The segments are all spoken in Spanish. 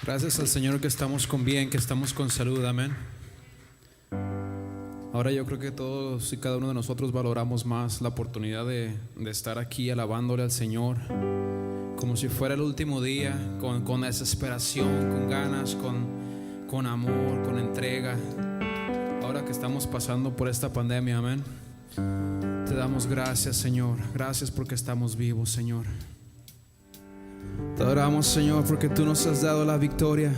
Gracias al Señor que estamos con bien, que estamos con salud, amén. Ahora yo creo que todos y cada uno de nosotros valoramos más la oportunidad de estar aquí alabándole al Señor, como si fuera el último día, con desesperación, con ganas, con amor, con entrega. Ahora que estamos pasando por esta pandemia, amén, te damos gracias, Señor. Gracias porque estamos vivos, Señor. Te adoramos, Señor, porque tú nos has dado la victoria.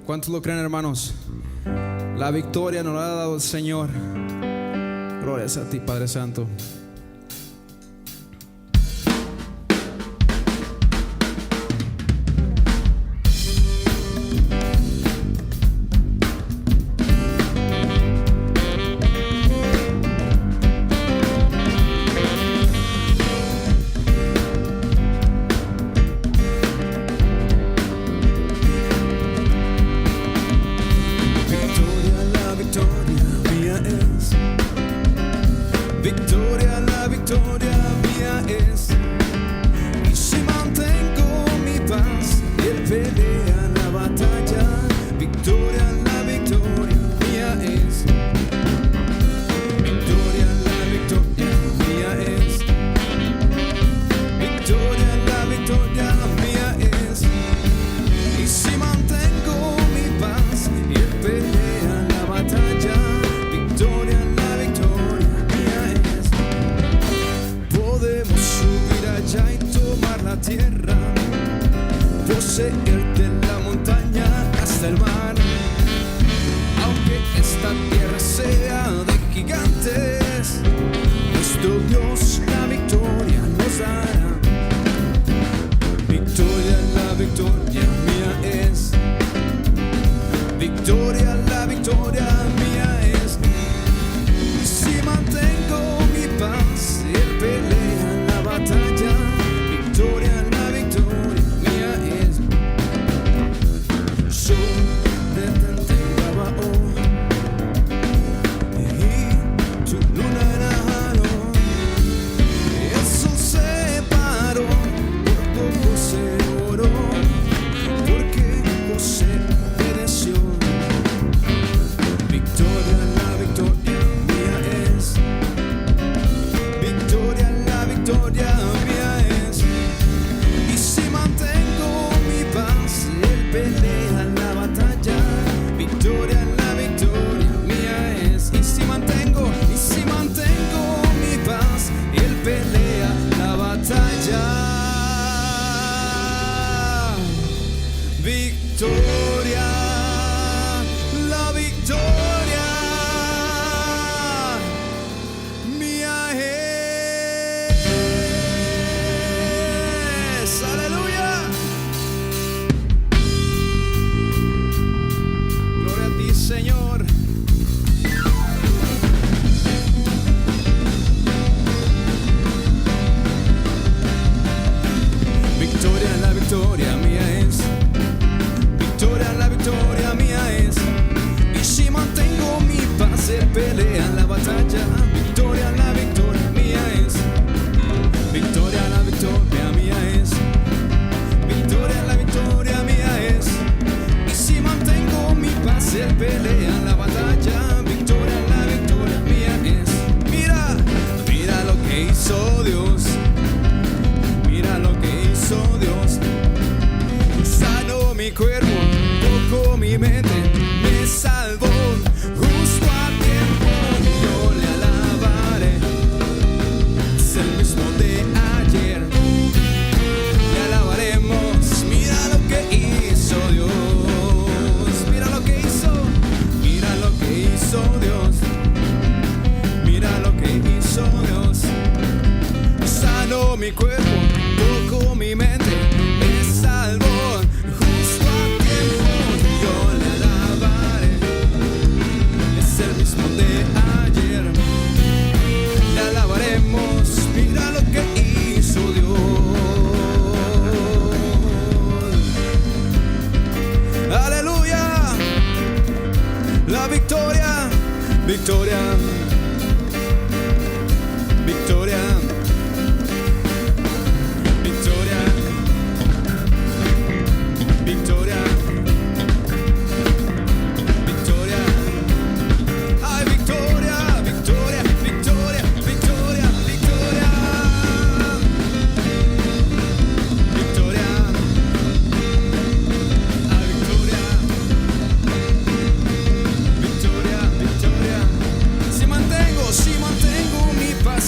¿Cuántos lo creen, hermanos? La victoria nos la ha dado el Señor. Glorias a ti, Padre Santo. Victoria, la victoria mía es. Y si mantengo mi paz, Él pelea la batalla. Victoria, la victoria mía es. Victoria, la victoria mía es. Victoria, la victoria mía es. Y si mantengo mi paz, Él pelea la batalla. Victoria, la victoria mía es. Podemos subir allá y tomar la tierra, poseer de la montaña hasta el mar. Aunque esta tierra sea de gigantes, nuestro Dios la victoria nos dará. Victoria, la victoria mía es. Victoria, la victoria mía es. Y si mantengo mi paz, Él pelea la batalla. Victoria, la victoria mía es. Yo detente Gabaón y tu luna enajó. El sol se paró, por poco se oró, porque José obedeció. Victoria, la victoria mía es. Victoria, la victoria mía es. Y si mantengo mi paz, Él pelea la batalla. Victoria, la victoria mía es. Y si mantengo mi paz, Él pelea la batalla. Victoria, la victoria mía es. Aleluya. Gloria a ti, Señor. Victoria, la victoria mía es. Victoria, la victoria mía es. Y si mantengo mi paz, Él pelea la batalla. Victoria, la victoria mía es. Victoria, la victoria mía es. Victoria, la victoria mía es. Y si mantengo mi paz, Él pelea la batalla. Victoria, la victoria mía es. Mira, mira lo que hizo Dios. Mira lo que hizo Dios. Sanó mi cuerpo, tocó mi mente, me salvó justo a tiempo. Yo le alabaré, es el mismo de ayer. Le alabaremos. Mira lo que hizo Dios. Mira lo que hizo. Mira lo que hizo Dios. Mira lo que hizo Dios. Sanó mi cuerpo, tocó mi mente, me salvó justo a tiempo. Yo le alabaré, es el mismo de ayer. Le alabaremos. Mira lo que hizo Dios. Aleluya. La victoria, victoria, victoria.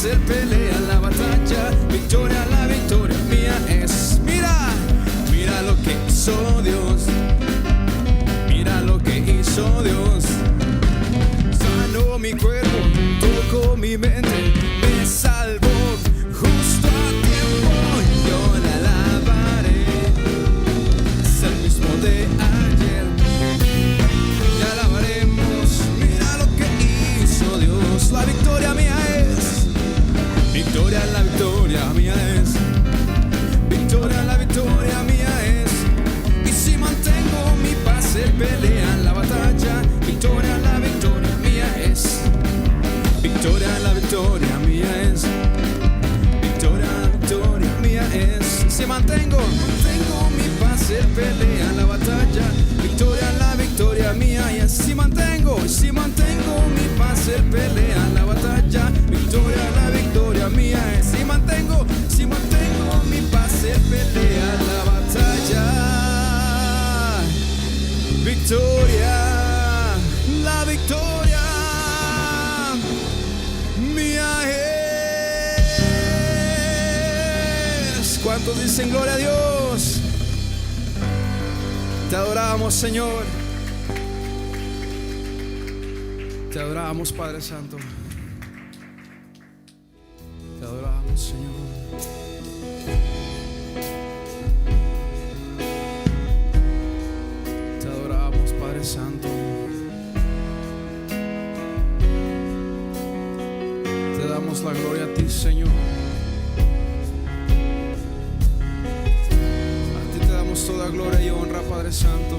hacer pelea en la batalla. Victoria, la victoria mía es. Mira, mira lo que hizo Dios. Mira lo que hizo Dios. Sanó mi cuerpo, tocó mi mente, me salvó justo a tiempo. Yo la alabaré, es el mismo de ayer. Y alabaremos, mira lo que hizo Dios. La victoria mía es. Victoria, la victoria mía es. Victoria, la victoria mía es. Y si mantengo mi paz, él pelea en la batalla. Victoria, la victoria mía es. Victoria, la victoria mía es. Victoria, la victoria mía es. Si mantengo mi paz, él pelea en la batalla. Victoria, la victoria mía es. Si mantengo mi paz, él pelea en la batalla. Victoria, la victoria mía es. Si mantengo mi paz, él pelea en la batalla. Victoria, la victoria mía es. ¿Cuántos dicen gloria a Dios? Te adoramos, Señor. Te adoramos, Padre Santo. Te adoramos, Señor. Te adoramos, Padre Santo. Te damos la gloria a ti, Señor. A ti te damos toda gloria y honra, Padre Santo.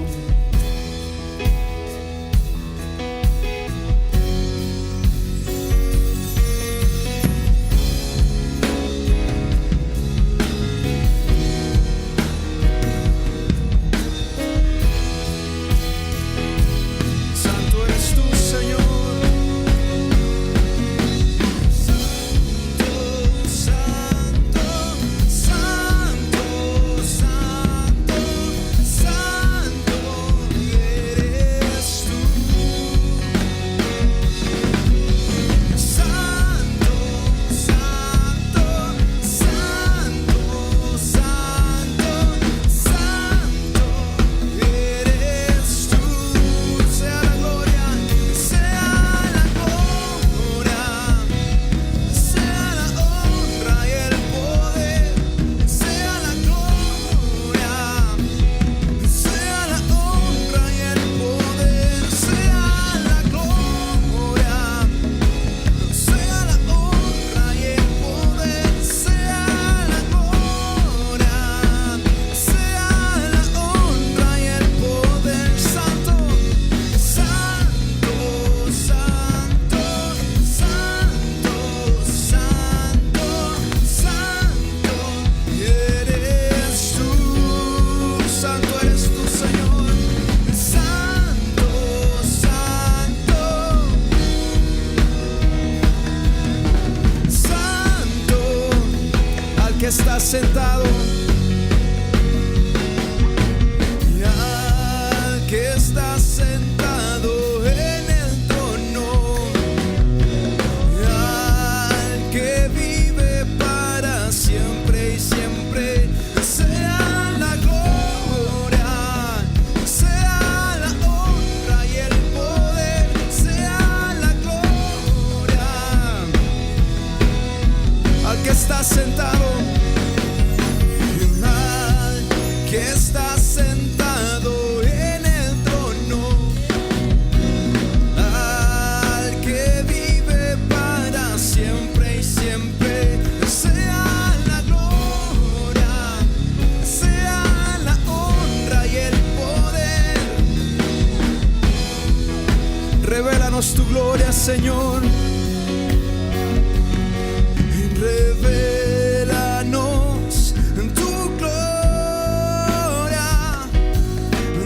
Que está sentado, y al que está sentado en el trono, y al que vive para siempre y siempre, sea la gloria, sea la honra y el poder, sea la gloria al que está sentado, que está sentado en el trono, al que vive para siempre y siempre, sea la gloria, sea la honra y el poder. Revélanos tu gloria, Señor. Revélanos tu gloria.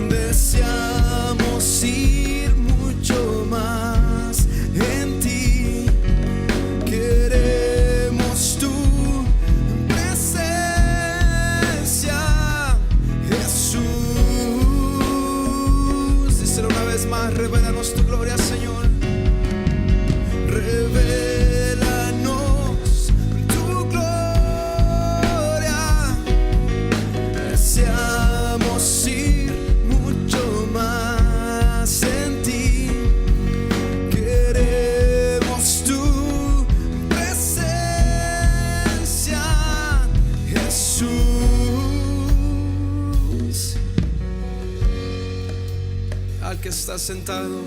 Deseamos ir mucho más en ti. Queremos tu presencia, Jesús. Díselo una vez más, revélanos tu gloria, Señor. que está sentado,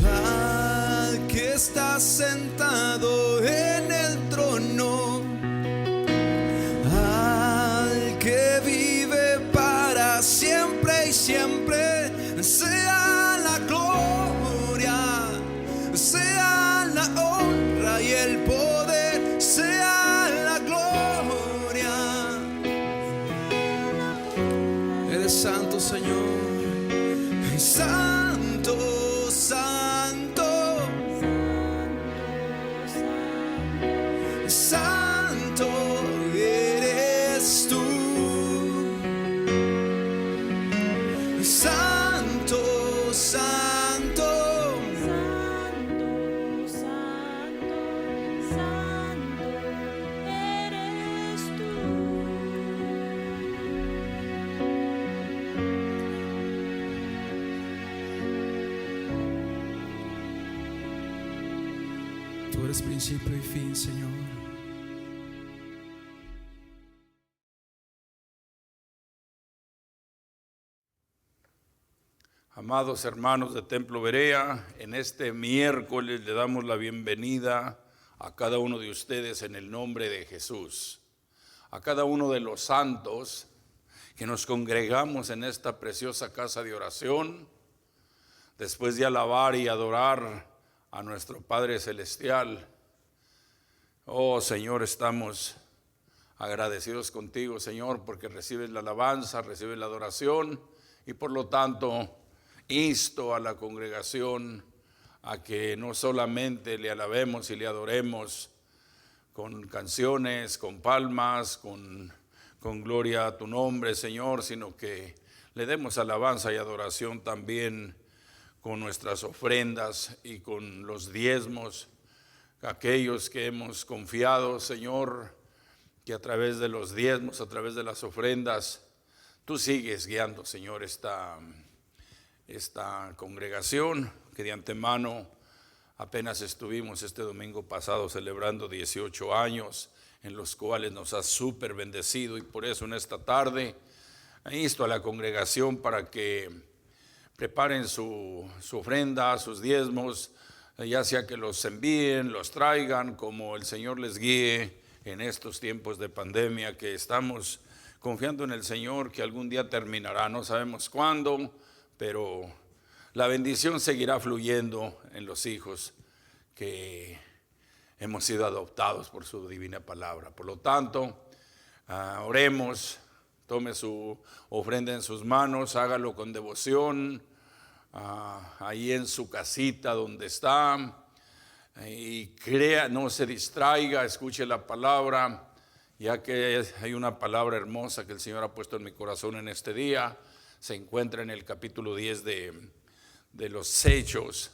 al que está sentado en el trono, al que vive para siempre y siempre, sea la gloria, sea la honra y el poder, sea la gloria. Eres santo, Señor, santo, santo, santo eres tú, santo, santo, santo, santo, santo eres tú. Tú eres principio y fin, Señor. Amados hermanos de Templo Berea, en este miércoles le damos la bienvenida a cada uno de ustedes en el nombre de Jesús. A cada uno de los santos que nos congregamos en esta preciosa casa de oración, después de alabar y adorar a nuestro Padre Celestial. Oh Señor, estamos agradecidos contigo, Señor, porque recibes la alabanza, recibes la adoración, y por lo tanto insto a la congregación a que no solamente le alabemos y le adoremos con canciones, con palmas, con gloria a tu nombre, Señor, sino que le demos alabanza y adoración también con nuestras ofrendas y con los diezmos, aquellos que hemos confiado, Señor, que a través de los diezmos, a través de las ofrendas, tú sigues guiando, Señor, esta congregación, que de antemano apenas estuvimos este domingo pasado celebrando 18 años, en los cuales nos has súper bendecido, y por eso en esta tarde insto a la congregación para que preparen su ofrenda, sus diezmos, ya sea que los envíen, los traigan, como el Señor les guíe en estos tiempos de pandemia, que estamos confiando en el Señor que algún día terminará, no sabemos cuándo, pero la bendición seguirá fluyendo en los hijos que hemos sido adoptados por su divina palabra. Por lo tanto, oremos, tome su ofrenda en sus manos, hágalo con devoción, ahí en su casita donde está, y crea, no se distraiga, escuche la palabra, ya que hay una palabra hermosa que el Señor ha puesto en mi corazón en este día. Se encuentra en el capítulo 10 de los Hechos,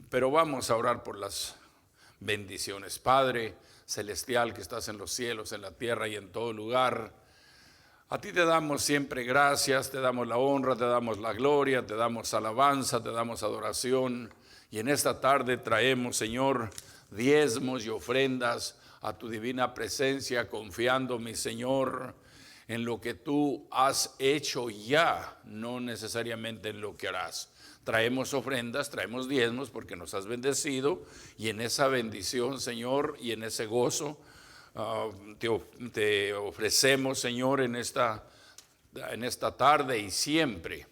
pero vamos a orar por las bendiciones. Padre celestial que estás en los cielos, en la tierra y en todo lugar, a ti te damos siempre gracias, te damos la honra, te damos la gloria, te damos alabanza, te damos adoración, y en esta tarde traemos, Señor, diezmos y ofrendas a tu divina presencia, confiando, mi Señor, en lo que tú has hecho ya, no necesariamente en lo que harás. Traemos ofrendas, traemos diezmos porque nos has bendecido, y en esa bendición, Señor, y en ese gozo te ofrecemos, Señor, en esta tarde y siempre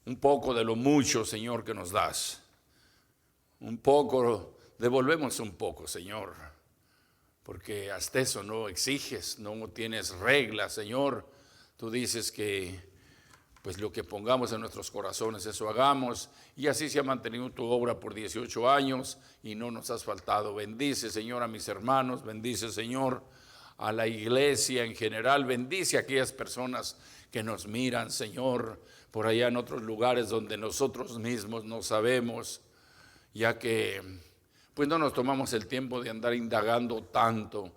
un poco de lo mucho, Señor, que nos das. Un poco, devolvemos un poco, Señor, porque hasta eso no exiges, no tienes reglas, Señor. Tú dices que pues lo que pongamos en nuestros corazones, eso hagamos, y así se ha mantenido tu obra por 18 años y no nos has faltado. Bendice, Señor, a mis hermanos, bendice, Señor, a la iglesia en general, bendice a aquellas personas que nos miran, Señor, por allá en otros lugares donde nosotros mismos no sabemos, ya que pues no nos tomamos el tiempo de andar indagando tanto,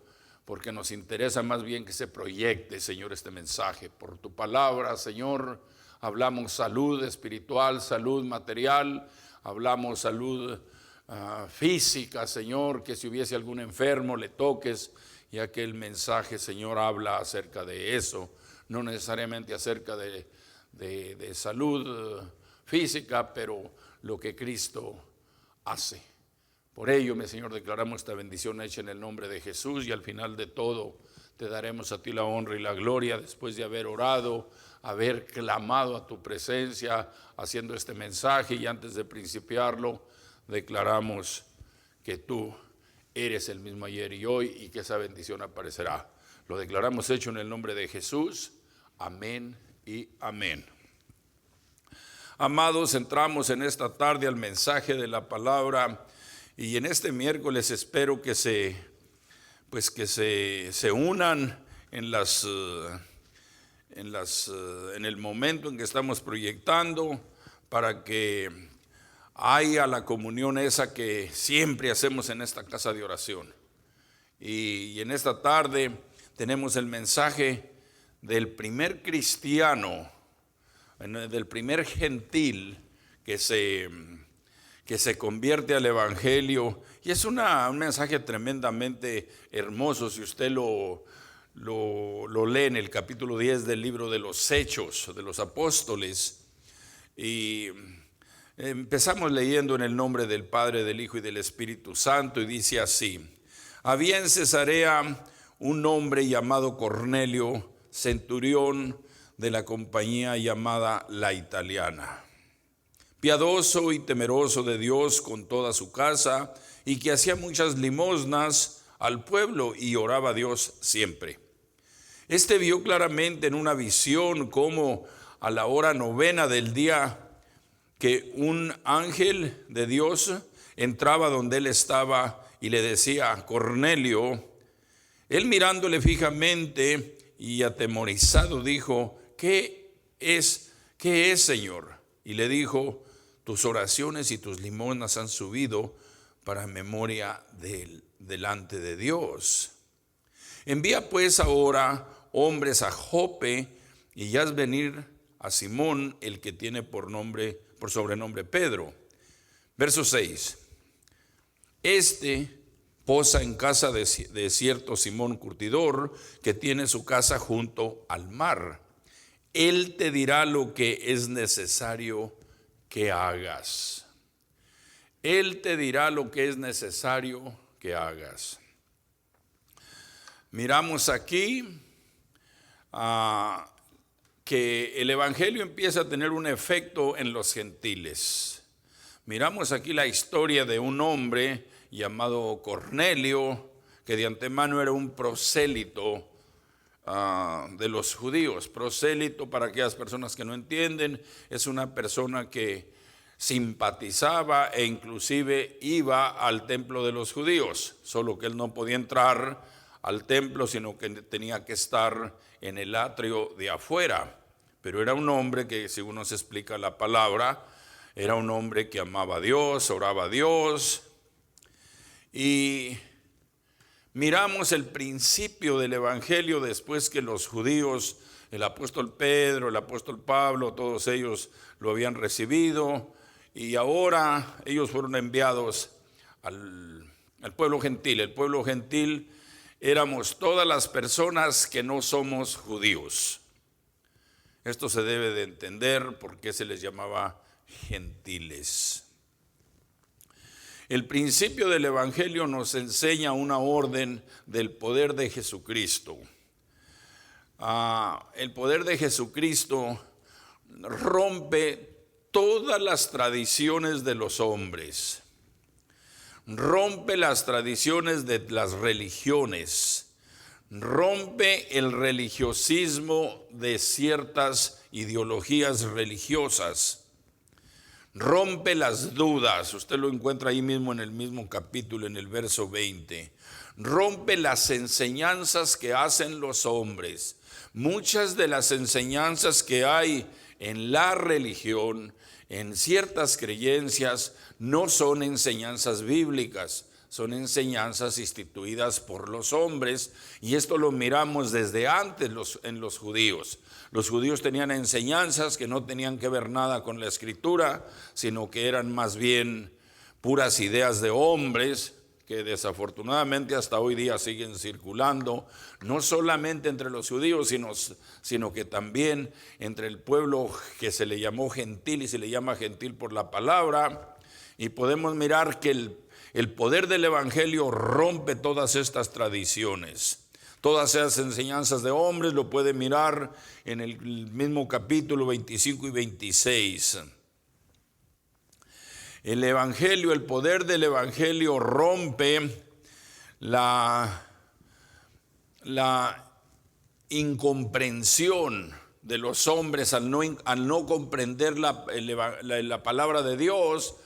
porque nos interesa más bien que se proyecte, Señor, este mensaje. Por tu palabra, Señor, hablamos salud espiritual, salud material, hablamos salud física, Señor, que si hubiese algún enfermo le toques, ya que el mensaje, Señor, habla acerca de eso, no necesariamente acerca de salud física, pero lo que Cristo hace. Por ello, mi Señor, declaramos esta bendición hecha en el nombre de Jesús, y al final de todo te daremos a ti la honra y la gloria después de haber orado, haber clamado a tu presencia, haciendo este mensaje, y antes de principiarlo, declaramos que tú eres el mismo ayer y hoy, y que esa bendición aparecerá. Lo declaramos hecho en el nombre de Jesús. Amén y amén. Amados, entramos en esta tarde al mensaje de la palabra, y en este miércoles espero que se unan en el momento en que estamos proyectando, para que haya la comunión esa que siempre hacemos en esta casa de oración. Y en esta tarde tenemos el mensaje del primer cristiano, del primer gentil que se convierte al evangelio, y es un mensaje tremendamente hermoso. Si usted lo lee en el capítulo 10 del libro de los Hechos de los Apóstoles, y empezamos leyendo en el nombre del Padre, del Hijo y del Espíritu Santo, y dice así: había en Cesarea un hombre llamado Cornelio, centurión de la compañía llamada La Italiana, piadoso y temeroso de Dios con toda su casa, y que hacía muchas limosnas al pueblo y oraba a Dios siempre. Este vio claramente en una visión cómo a la hora 9 del día que un ángel de Dios entraba donde él estaba y le decía: Cornelio. Él, mirándole fijamente y atemorizado, dijo: ¿Qué es, Señor? Y le dijo: tus oraciones y tus limosnas han subido para memoria delante de Dios. Envía pues ahora hombres a Jope, y haz venir a Simón, el que tiene por sobrenombre Pedro. Verso 6. Este posa en casa de cierto Simón curtidor, que tiene su casa junto al mar. Él te dirá lo que es necesario que hagas. Él te dirá lo que es necesario que hagas. Miramos aquí que el evangelio empieza a tener un efecto en los gentiles. Miramos aquí la historia de un hombre llamado Cornelio, que de antemano era un prosélito de los judíos. Prosélito, para aquellas personas que no entienden, es una persona que simpatizaba e inclusive iba al templo de los judíos, solo que él no podía entrar al templo, sino que tenía que estar en el atrio de afuera. Pero era un hombre que, según nos explica la palabra, era un hombre que amaba a Dios, oraba a Dios. Y miramos el principio del evangelio después que los judíos, el apóstol Pedro, el apóstol Pablo, todos ellos lo habían recibido, y ahora ellos fueron enviados al pueblo gentil. El pueblo gentil éramos todas las personas que no somos judíos. Esto se debe de entender por qué se les llamaba gentiles. El principio del evangelio nos enseña una orden del poder de Jesucristo. El poder de Jesucristo rompe todas las tradiciones de los hombres, rompe las tradiciones de las religiones, rompe el religiosismo de ciertas ideologías religiosas, rompe las dudas. Usted lo encuentra ahí mismo en el mismo capítulo, en el verso 20. Rompe las enseñanzas que hacen los hombres. Muchas de las enseñanzas que hay en la religión, en ciertas creencias, no son enseñanzas bíblicas, son enseñanzas instituidas por los hombres, y esto lo miramos desde antes en los judíos. Los judíos tenían enseñanzas que no tenían que ver nada con la escritura, sino que eran más bien puras ideas de hombres que desafortunadamente hasta hoy día siguen circulando, no solamente entre los judíos, sino que también entre el pueblo que se le llamó gentil y se le llama gentil por la palabra. Y podemos mirar que el poder del evangelio rompe todas estas tradiciones. Todas esas enseñanzas de hombres lo puede mirar en el mismo capítulo 25 y 26. El evangelio, el poder del evangelio rompe la incomprensión de los hombres al no comprender la palabra de Dios,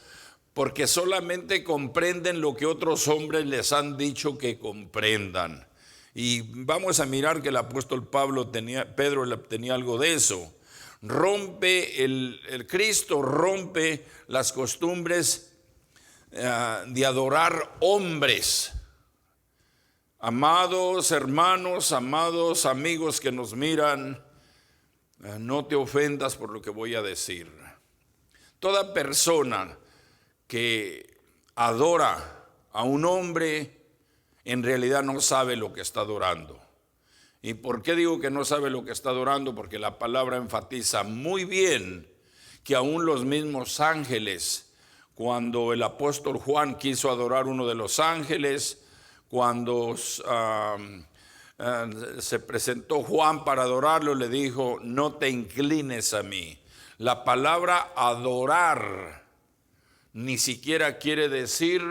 porque solamente comprenden lo que otros hombres les han dicho que comprendan. Y vamos a mirar que el apóstol Pedro tenía algo de eso. El Cristo rompe las costumbres de adorar hombres. Amados hermanos, amados amigos que nos miran, no te ofendas por lo que voy a decir. Toda persona que adora a un hombre en realidad no sabe lo que está adorando. ¿Y por qué digo que no sabe lo que está adorando? Porque la palabra enfatiza muy bien que aún los mismos ángeles, cuando el apóstol Juan quiso adorar uno de los ángeles, cuando se presentó Juan para adorarlo, le dijo: no te inclines a mí. La palabra adorar ni siquiera quiere decir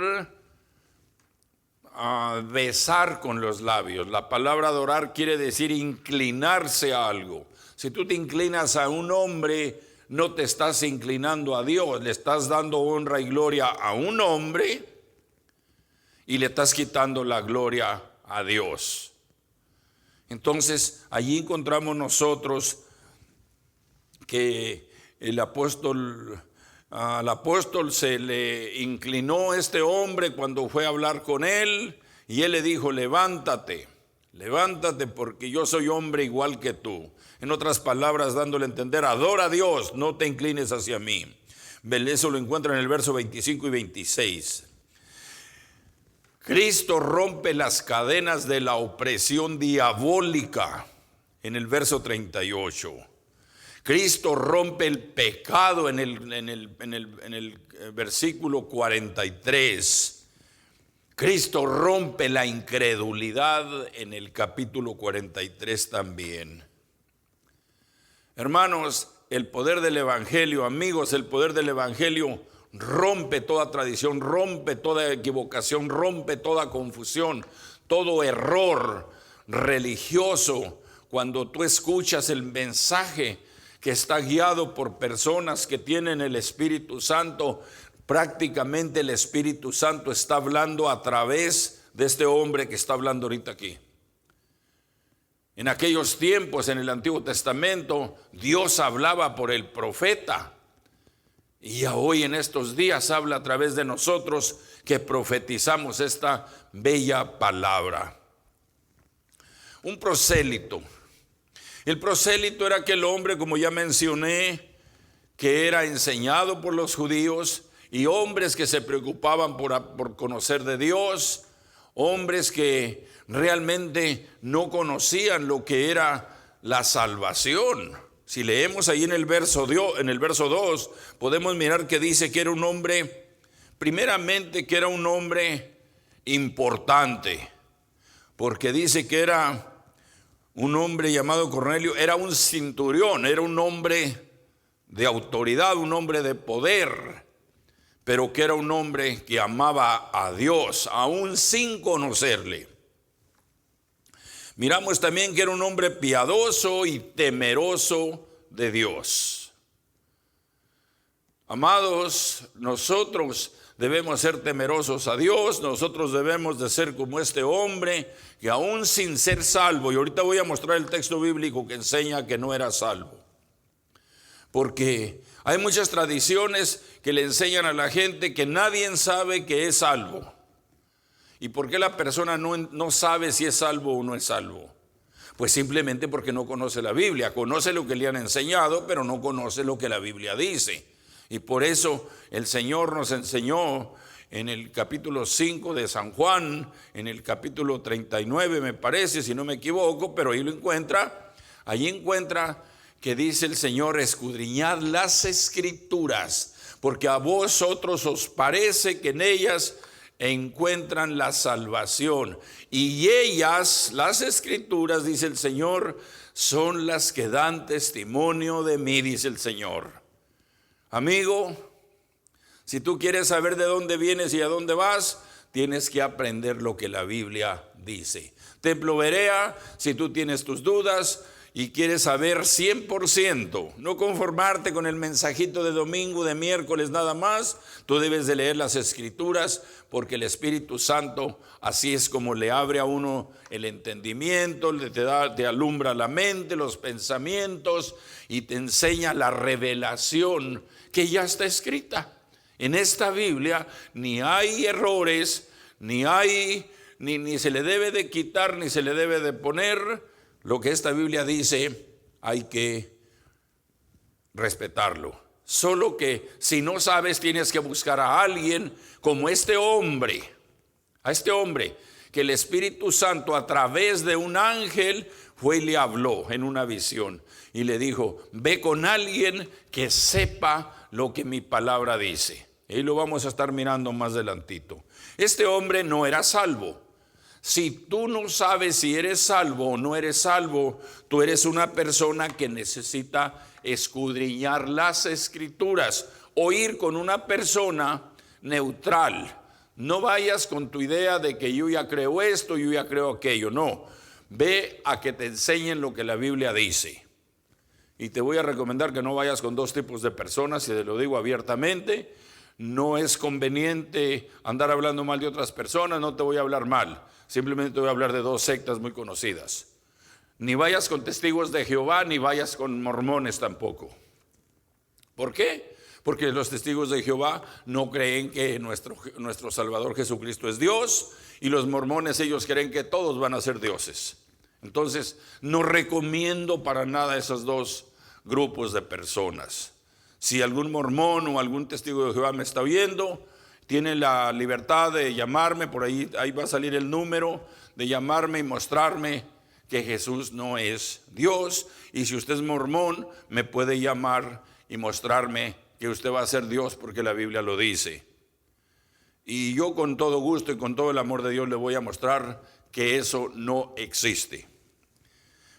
besar con los labios. La palabra adorar quiere decir inclinarse a algo. Si tú te inclinas a un hombre, no te estás inclinando a Dios, le estás dando honra y gloria a un hombre y le estás quitando la gloria a Dios. Entonces, allí encontramos nosotros que al apóstol se le inclinó este hombre cuando fue a hablar con él, y él le dijo: levántate porque yo soy hombre igual que tú. En otras palabras, dándole a entender: adora a Dios, no te inclines hacia mí. Eso lo encuentra en el verso 25 y 26. Cristo rompe las cadenas de la opresión diabólica en el verso 38. Cristo rompe el pecado en el versículo 43. Cristo rompe la incredulidad en el capítulo 43 también. Hermanos, el poder del evangelio, amigos, el poder del evangelio rompe toda tradición, rompe toda equivocación, rompe toda confusión, todo error religioso. Cuando tú escuchas el mensaje que está guiado por personas que tienen el Espíritu Santo, prácticamente el Espíritu Santo está hablando a través de este hombre que está hablando ahorita aquí. En aquellos tiempos, en el Antiguo Testamento, Dios hablaba por el profeta, y hoy en estos días habla a través de nosotros que profetizamos esta bella palabra. Un prosélito. El prosélito era aquel hombre, como ya mencioné, que era enseñado por los judíos, y hombres que se preocupaban por conocer de Dios, hombres que realmente no conocían lo que era la salvación. Si leemos ahí en el verso 2, podemos mirar que dice que era un hombre, primeramente que era un hombre importante, porque dice que era un hombre llamado Cornelio, era un centurión, era un hombre de autoridad, un hombre de poder, pero que era un hombre que amaba a Dios, aún sin conocerle. Miramos también que era un hombre piadoso y temeroso de Dios. Amados, nosotros debemos ser temerosos a Dios, nosotros debemos de ser como este hombre que aún sin ser salvo, y ahorita voy a mostrar el texto bíblico que enseña que no era salvo, porque hay muchas tradiciones que le enseñan a la gente que nadie sabe que es salvo. ¿Y por qué la persona no sabe si es salvo o no es salvo? Pues simplemente porque no conoce la Biblia, conoce lo que le han enseñado, pero no conoce lo que la Biblia dice. Y por eso el Señor nos enseñó en el capítulo 5 de San Juan, en el capítulo 39 me parece, si no me equivoco, pero ahí lo encuentra. Allí encuentra que dice el Señor: escudriñad las Escrituras, porque a vosotros os parece que en ellas encuentran la salvación. Y ellas, las Escrituras, dice el Señor, son las que dan testimonio de mí, dice el Señor. Amigo, si tú quieres saber de dónde vienes y a dónde vas, tienes que aprender lo que la Biblia dice. Templo Berea, si tú tienes tus dudas y quieres saber 100%, no conformarte con el mensajito de domingo, de miércoles nada más, tú debes de leer las Escrituras, porque el Espíritu Santo así es como le abre a uno el entendimiento, te alumbra la mente, los pensamientos, y te enseña la revelación que ya está escrita. En esta Biblia ni hay errores, ni se le debe de quitar, ni se le debe de poner. Lo que esta Biblia dice, hay que respetarlo. Solo que si no sabes, tienes que buscar a alguien como a este hombre que el Espíritu Santo a través de un ángel fue y le habló en una visión y le dijo: ve con alguien que sepa lo que mi palabra dice. Y lo vamos a estar mirando más adelantito. Este hombre no era salvo. Si tú no sabes si eres salvo o no eres salvo, tú eres una persona que necesita escudriñar las Escrituras o ir con una persona neutral. No vayas con tu idea de que yo ya creo esto, yo ya creo aquello. No, ve a que te enseñen lo que la Biblia dice. Y te voy a recomendar que no vayas con dos tipos de personas, y te lo digo abiertamente. No es conveniente andar hablando mal de otras personas, no te voy a hablar mal. Simplemente te voy a hablar de dos sectas muy conocidas. Ni vayas con testigos de Jehová, ni vayas con mormones tampoco. ¿Por qué? Porque los testigos de Jehová no creen que nuestro Salvador Jesucristo es Dios, y los mormones, ellos creen que todos van a ser dioses. Entonces, no recomiendo para nada esos dos grupos de personas. Si algún mormón o algún testigo de Jehová me está oyendo, tiene la libertad de llamarme, por ahí va a salir el número, de llamarme y mostrarme que Jesús no es Dios. Y si usted es mormón, me puede llamar y mostrarme que usted va a ser Dios, porque la Biblia lo dice. Y yo con todo gusto y con todo el amor de Dios le voy a mostrar que eso no existe.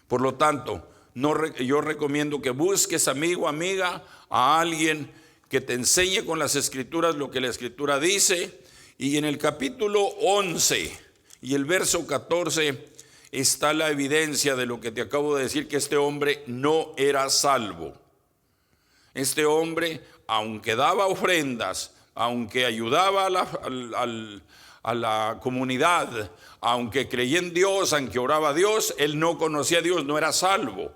Por lo tanto, yo recomiendo que busques, amigo, amiga, a alguien que te enseñe con las Escrituras lo que la Escritura dice. Y en el capítulo 11 y el verso 14 está la evidencia de lo que te acabo de decir, que este hombre no era salvo. Este hombre, aunque daba ofrendas, aunque ayudaba a la comunidad, aunque creía en Dios, aunque oraba a Dios, él no conocía a Dios, no era salvo.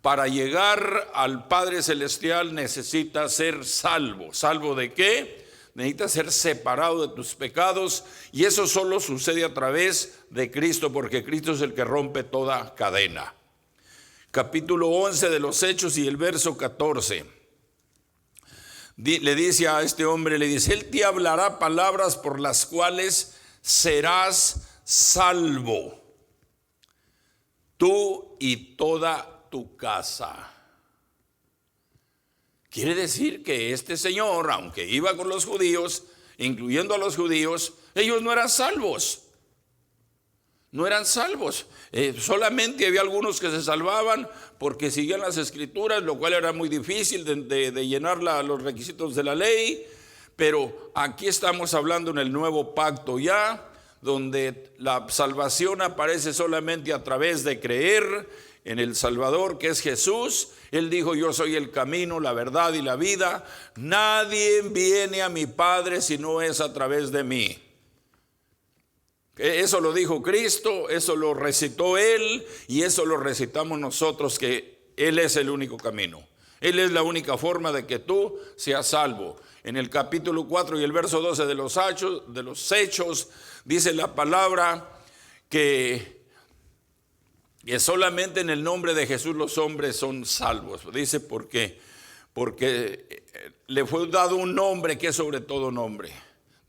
Para llegar al Padre Celestial necesitas ser salvo. ¿Salvo de qué? Necesitas ser separado de tus pecados, y eso solo sucede a través de Cristo, porque Cristo es el que rompe toda cadena. Capítulo 11 de los Hechos y el verso 14. Le dice a este hombre, le dice: él te hablará palabras por las cuales serás salvo, tú y toda tu casa. Quiere decir que este señor, aunque iba con los judíos, incluyendo a los judíos, ellos no eran salvos. No eran salvos. Solamente había algunos que se salvaban porque seguían las Escrituras, lo cual era muy difícil de llenar los requisitos de la ley. Pero aquí estamos hablando en el nuevo pacto ya, donde la salvación aparece solamente a través de creer en el Salvador, que es Jesús. Él dijo: yo soy el camino, la verdad y la vida. Nadie viene a mi Padre si no es a través de mí. Eso lo dijo Cristo, eso lo recitó Él, y eso lo recitamos nosotros, que Él es el único camino. Él es la única forma de que tú seas salvo. En el capítulo 4 y el verso 12 de los Hechos, dice la palabra que solamente en el nombre de Jesús los hombres son salvos. Dice porque le fue dado un nombre que es sobre todo nombre.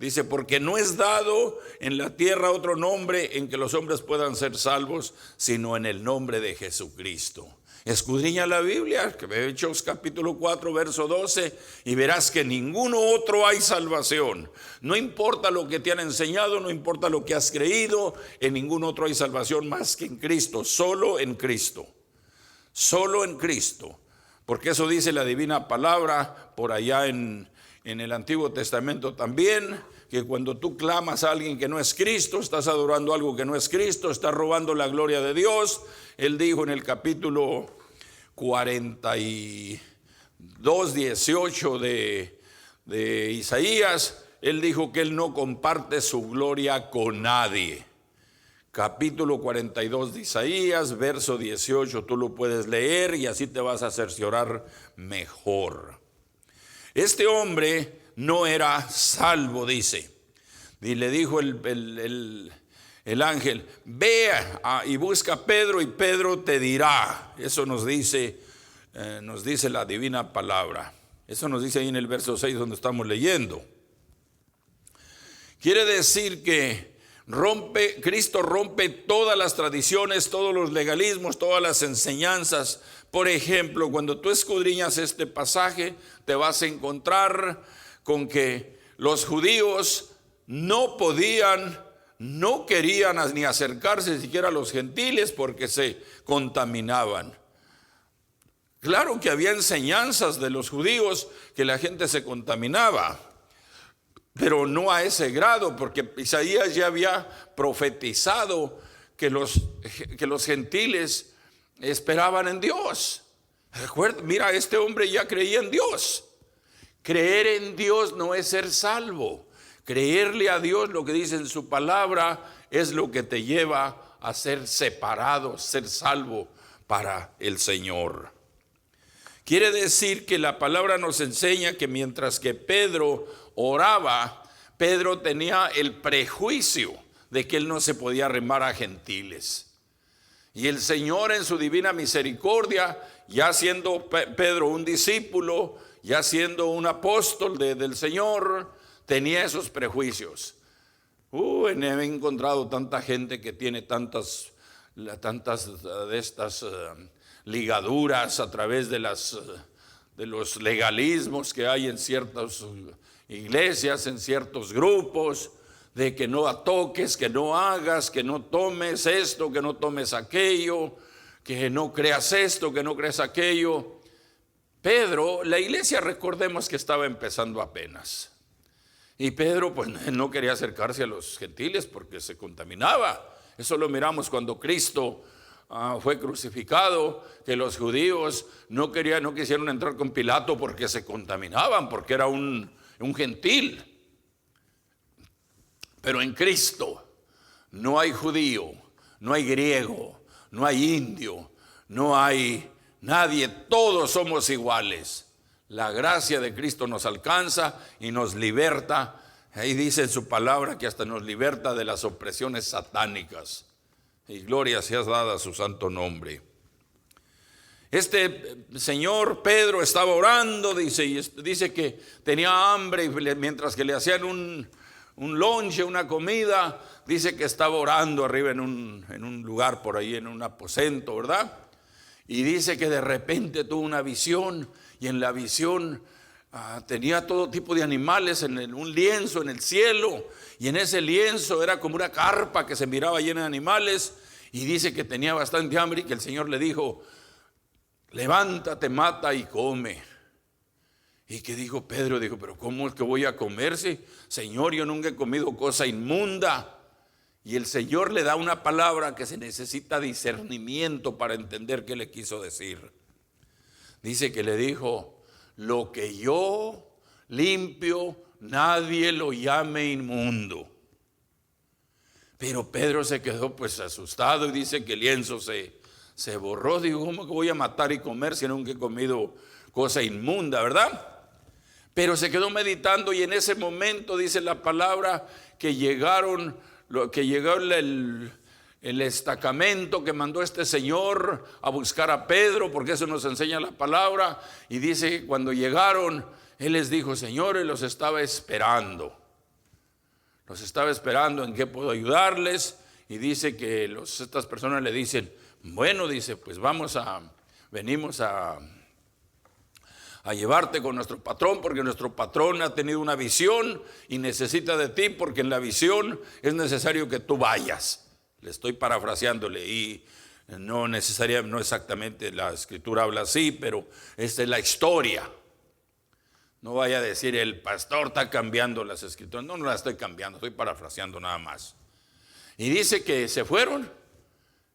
Dice, porque no es dado en la tierra otro nombre en que los hombres puedan ser salvos, sino en el nombre de Jesucristo. Escudriña la Biblia, Hechos capítulo 4, verso 12, y verás que en ninguno otro hay salvación. No importa lo que te han enseñado, no importa lo que has creído, en ningún otro hay salvación más que en Cristo, solo en Cristo. Solo en Cristo. Porque eso dice la divina palabra por allá en el Antiguo Testamento también, que cuando tú clamas a alguien que no es Cristo, estás adorando algo que no es Cristo, estás robando la gloria de Dios. Él dijo en el capítulo 42, 18 de Isaías, él dijo que él no comparte su gloria con nadie. Capítulo 42 de Isaías, verso 18, tú lo puedes leer y así te vas a cerciorar mejor. Este hombre no era salvo, dice. Y le dijo el ángel, ve y busca a Pedro y Pedro te dirá. Eso nos dice la divina palabra. Eso nos dice ahí en el verso 6 donde estamos leyendo. Quiere decir que Cristo rompe todas las tradiciones, todos los legalismos, todas las enseñanzas. Por ejemplo, cuando tú escudriñas este pasaje, te vas a encontrar con que los judíos no podían, no querían ni acercarse siquiera a los gentiles porque se contaminaban. Claro que había enseñanzas de los judíos que la gente se contaminaba, pero no a ese grado, porque Isaías ya había profetizado que los gentiles esperaban en Dios. Recuerda, mira, este hombre ya creía en Dios. Creer en Dios no es ser salvo. Creerle a Dios, lo que dice en su palabra, es lo que te lleva a ser separado, ser salvo para el Señor. Quiere decir que la palabra nos enseña que mientras que Pedro oraba, Pedro tenía el prejuicio de que él no se podía arrimar a gentiles. Y el Señor en su divina misericordia, ya siendo Pedro un discípulo, ya siendo un apóstol del Señor, tenía esos prejuicios. He encontrado tanta gente que tiene tantas de estas ligaduras a través de los legalismos que hay en ciertas iglesias, en ciertos grupos, de que no toques, que no hagas, que no tomes esto, que no tomes aquello, que no creas esto, que no creas aquello. Pedro, la iglesia, recordemos que estaba empezando apenas. Y Pedro pues no quería acercarse a los gentiles porque se contaminaba. Eso lo miramos cuando Cristo fue crucificado, que los judíos no quisieron entrar con Pilato porque se contaminaban, porque era un gentil. Pero en Cristo no hay judío, no hay griego, no hay indio, no hay nadie, todos somos iguales. La gracia de Cristo nos alcanza y nos liberta. Ahí dice en su palabra que hasta nos liberta de las opresiones satánicas. Y gloria sea dada a su santo nombre. Este señor Pedro estaba orando, dice que tenía hambre, y mientras que le hacían un lonche, una comida, dice que estaba orando arriba en un lugar por ahí, en un aposento, ¿verdad? Y dice que de repente tuvo una visión, y en la visión tenía todo tipo de animales en un lienzo en el cielo, y en ese lienzo era como una carpa que se miraba llena de animales, y dice que tenía bastante hambre y que el Señor le dijo, levántate, mata y come. Y que dijo Pedro, pero ¿cómo es que voy a comerse? Señor, yo nunca he comido cosa inmunda. Y el Señor le da una palabra que se necesita discernimiento para entender qué le quiso decir. Dice que le dijo, lo que yo limpio, nadie lo llame inmundo. Pero Pedro se quedó pues asustado y dice que el lienzo se borró. Digo, ¿cómo que voy a matar y comer si nunca he comido cosa inmunda, verdad? Pero se quedó meditando y en ese momento dice la palabra que llegó el destacamento que mandó este señor a buscar a Pedro, porque eso nos enseña la palabra. Y dice que cuando llegaron, él les dijo, señores, los estaba esperando. Los estaba esperando, ¿en qué puedo ayudarles? Y dice que estas personas le dicen, bueno, dice, pues venimos a llevarte con nuestro patrón, porque nuestro patrón ha tenido una visión y necesita de ti, porque en la visión es necesario que tú vayas. Le estoy parafraseándole, y no exactamente la escritura habla así, pero esta es la historia. No vaya a decir, el pastor está cambiando las escrituras. No las estoy cambiando, estoy parafraseando nada más. Y dice que se fueron.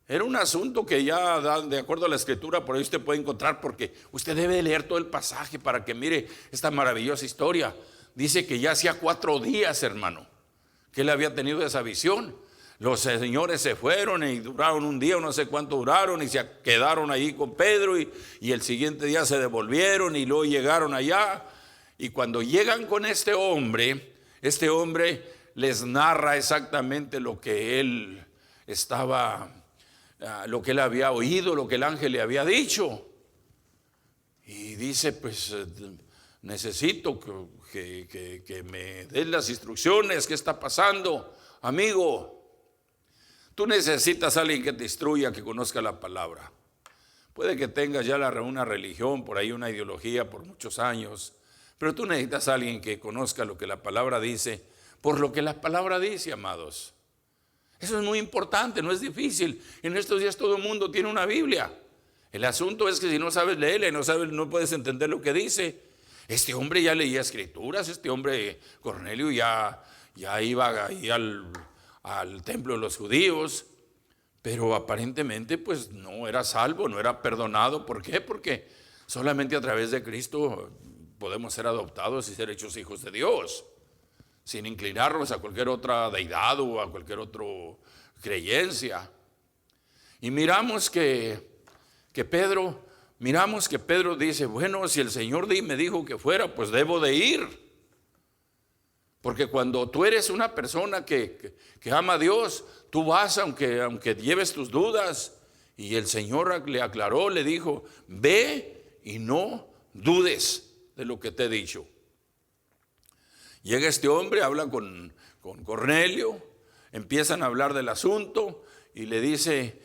Era un asunto que ya, de acuerdo a la escritura, por ahí usted puede encontrar, porque usted debe leer todo el pasaje para que mire esta maravillosa historia. Dice que ya hacía 4 días, hermano, que él había tenido esa visión. Los señores se fueron y duraron un día, no sé cuánto duraron, y se quedaron ahí con Pedro, y el siguiente día se devolvieron y luego llegaron allá. Y cuando llegan con este hombre les narra exactamente lo que él lo que él había oído, lo que el ángel le había dicho. Y dice, pues necesito que me des las instrucciones. ¿Qué está pasando? Amigo, tú necesitas a alguien que te instruya, que conozca la palabra. Puede que tengas ya una religión, por ahí una ideología por muchos años, pero tú necesitas a alguien que conozca lo que la palabra dice, por lo que la palabra dice, amados. Eso es muy importante, no es difícil. En estos días todo el mundo tiene una Biblia. El asunto es que si no sabes leerla, no puedes entender lo que dice. Este hombre ya leía escrituras, este hombre Cornelio ya iba ahí al templo de los judíos, pero aparentemente pues no era salvo, no era perdonado. ¿Por qué? Porque solamente a través de Cristo podemos ser adoptados y ser hechos hijos de Dios, sin inclinarnos a cualquier otra deidad o a cualquier otra creencia. Y miramos que Pedro dice, bueno, si el Señor me dijo que fuera, pues debo de ir. Porque cuando tú eres una persona que ama a Dios, tú vas aunque lleves tus dudas. Y el Señor le aclaró, le dijo, ve y no dudes de lo que te he dicho. Llega este hombre, habla con Cornelio, empiezan a hablar del asunto y le dice,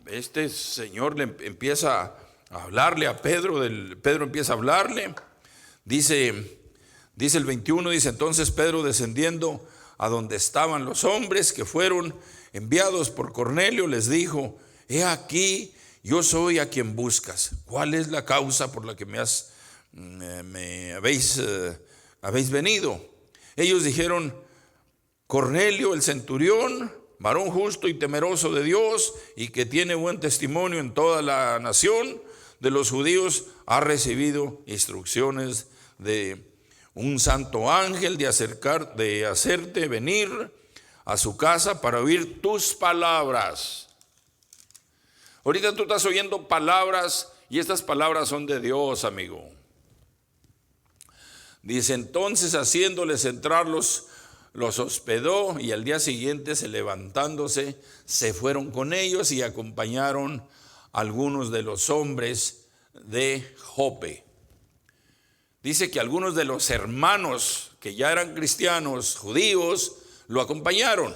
este señor le empieza a hablarle a Pedro, Pedro empieza a hablarle, dice el 21, dice, entonces Pedro descendiendo a donde estaban los hombres que fueron enviados por Cornelio, les dijo, he aquí, yo soy a quien buscas. ¿Cuál es la causa por la que me habéis venido? Ellos dijeron, Cornelio el centurión, varón justo y temeroso de Dios y que tiene buen testimonio en toda la nación de los judíos, ha recibido instrucciones de un santo ángel de hacerte venir a su casa para oír tus palabras. Ahorita tú estás oyendo palabras y estas palabras son de Dios, amigo. Dice, entonces haciéndoles entrar los hospedó y al día siguiente levantándose se fueron con ellos y acompañaron a algunos de los hombres de Jope. Dice que algunos de los hermanos que ya eran cristianos, judíos, lo acompañaron.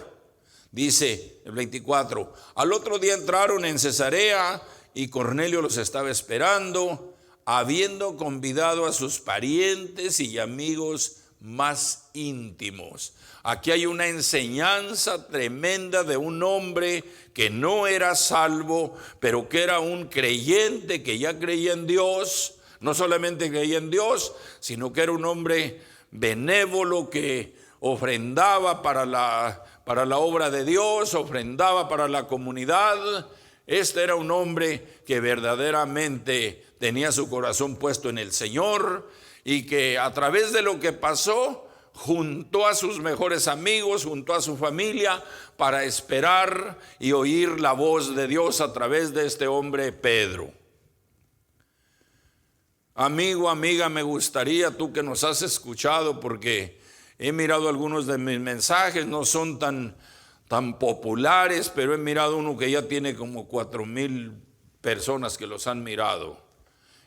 Dice el 24, al otro día entraron en Cesarea y Cornelio los estaba esperando, habiendo convidado a sus parientes y amigos más íntimos. Aquí hay una enseñanza tremenda de un hombre que no era salvo, pero que era un creyente que ya creía en Dios. No solamente creía en Dios, sino que era un hombre benévolo que ofrendaba para la obra de Dios, ofrendaba para la comunidad. Este era un hombre que verdaderamente tenía su corazón puesto en el Señor y que a través de lo que pasó, juntó a sus mejores amigos, juntó a su familia para esperar y oír la voz de Dios a través de este hombre Pedro. Amigo, amiga, me gustaría, tú que nos has escuchado, porque he mirado algunos de mis mensajes, no son tan populares, pero he mirado uno que ya tiene como 4,000 personas que los han mirado.